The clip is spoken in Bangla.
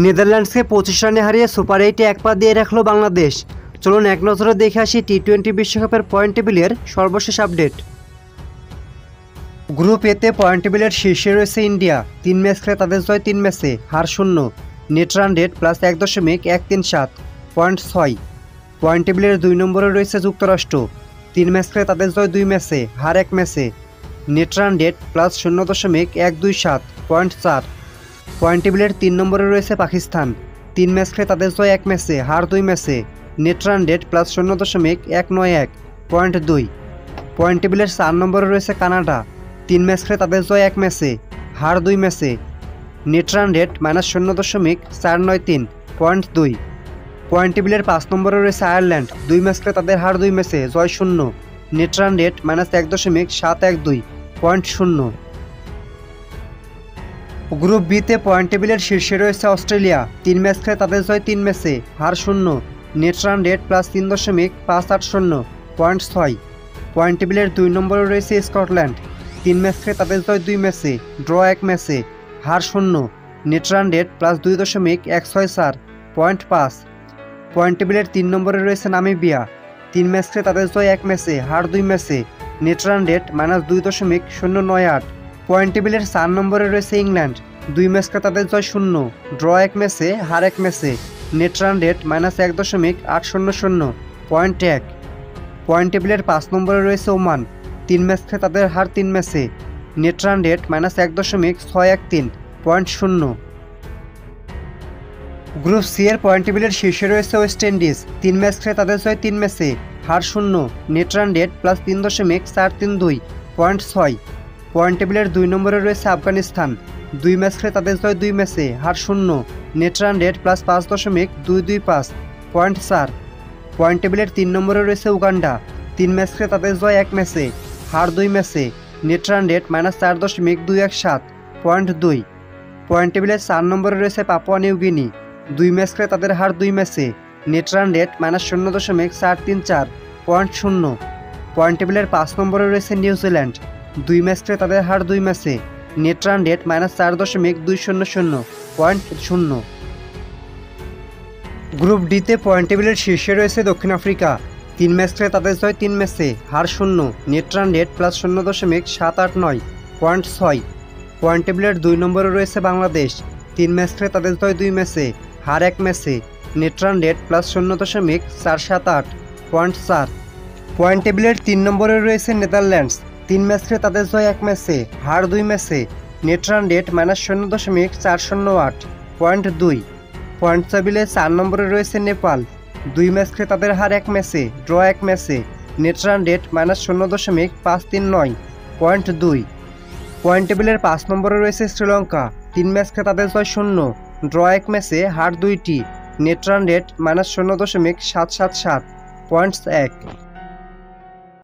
নেদারল্যান্ডসকে 25 রানে হারিয়ে সুপার 8-এ এক পা দিয়ে রাখল বাংলাদেশ। চলুন এক নজরে দেখে আসি টি-20 বিশ্বকাপের পয়েন্ট টেবিলের সর্বশেষ আপডেট। গ্রুপ এতে পয়েন্ট টেবিলের শীর্ষে রয়েছে ইন্ডিয়া। 3 ম্যাচ খেলে তাদের জয় 3 ম্যাচে, হার 0, net run rate +1.137, point 6। Point টেবিলের 2 নম্বরে রয়েছে যুক্তরাষ্ট্র। 3 ম্যাচ খেলে তাদের জয় 2 ম্যাচে, হার 1 ম্যাচে, net run rate +0.127, point 4। Point টেবিলের 3 নম্বরে রয়েছে পাকিস্তান। 3 ম্যাচ খেলে তাদের জয় 1 ম্যাচে, হার 2 ম্যাচে, net run rate +0.191, point 2। Point টেবিলের 4 নম্বরে রয়েছে কানাডা। 3 ম্যাচ খেলে তাদের জয় 1 ম্যাচে, হার 2 ম্যাচে, net run rate -0.493, point 2। Point টেবিলের 5 নম্বরে রয়েছে আয়ারল্যান্ড। 2 ম্যাচ খেলে তাদের হার 2 ম্যাচে, জয় 0, net run rate -1.712, point 0। Group বিতে পয়েন্ট টেবিলের শীর্ষে রয়েছে অস্ট্রেলিয়া। 3 ম্যাচ খেলে তাদের জয় 3 ম্যাচে, হার 0, net run rate +3.580, point 6। Point টেবিলের 2 নম্বরে রয়েছে স্কটল্যান্ড। 3 ম্যাচ খেলে তাদের জয় 2 ম্যাচে, ড্র 1 ম্যাচে, হার 0, net run rate +2.164, point 5। Point টেবিলের 3 নম্বরে রয়েছে নামিবিয়া। 3 ম্যাচ খেলে তাদের জয় 1 ম্যাচে, হার 2 ম্যাচে, নেট রান রেট -2.098। পয়েন্ট টেবিলের 4 নম্বরে রয়েছে ইংল্যান্ড। 2 ম্যাচ খেলে তাদের জয় 0, ড্র 1 ম্যাচে, হার 1 ম্যাচে, net run rate -1.800, point 1। Point টেবিলের 5 নম্বরে রয়েছে ওমান। 3 ম্যাচ খেলে তাদের হার 3 ম্যাচে, net run rate -1.613, point 0। Group C এর পয়েন্ট টেবিলের শীর্ষে রয়েছে ওয়েস্ট ইন্ডিজ। 3 ম্যাচ খেলে তাদের জয় 3 ম্যাচে, হার 0, net run rate +3.432, point 6। Point টেবিলের 2 নম্বরে রয়েছে আফগানিস্তান। 2 ম্যাচ খেলে তাদের জয় 2 ম্যাচে, হার 0, net run rate +5.225, point 4। Point টেবিলের 3 নম্বরে রয়েছে উগান্ডা। 3 ম্যাচ খেলে তাদের জয় 1 ম্যাচে, হার 2 ম্যাচে, net run rate -4.217, point 2। Point টেবিলের 4 নম্বরে রয়েছে পাপুয়া নিউ গিনি। 2 ম্যাচ খেলে তাদের হার 2 ম্যাচে, net run rate -0.434, point 0। Point টেবিলের 5 নম্বরে রয়েছে নিউজিল্যান্ড। 2 ম্যাচ খেলে তাদের হার 2 ম্যাচে, net run rate -4.200, point 0। Group ডিতে পয়েন্ট টেবিলের শীর্ষে রয়েছে দক্ষিণ আফ্রিকা। 3 ম্যাচ খেলে তাদের জয় 3 ম্যাচে, হার 0, net run rate +0.789, point 6। Point টেবিলের 2 নম্বরে রয়েছে বাংলাদেশ। 3 ম্যাচ খেলে তাদের জয় 2 ম্যাচে, হার 1 ম্যাচে, net run rate +0.478, point 4। Point টেবিলের 3 নম্বরে রয়েছে নেদারল্যান্ডস। 3 ম্যাচ খেলে তাদের জয় 1 ম্যাচে, হার 2 ম্যাচে, net run rate -0.408, point 2। Point টেবিলে 4 নম্বরে রয়েছে নেপাল। 2 ম্যাচ খেলে তাদের হার 1 ম্যাচে, ড্র 1 ম্যাচে, net run rate -0.539, point 2। Point টেবিলের 5 নম্বরে রয়েছে শ্রীলঙ্কা। 3 ম্যাচ খেলে তাদের জয় 0, ড্র 1 ম্যাচে, হার 2টি, নেট রান রেট -0.777, পয়েন্ট 1।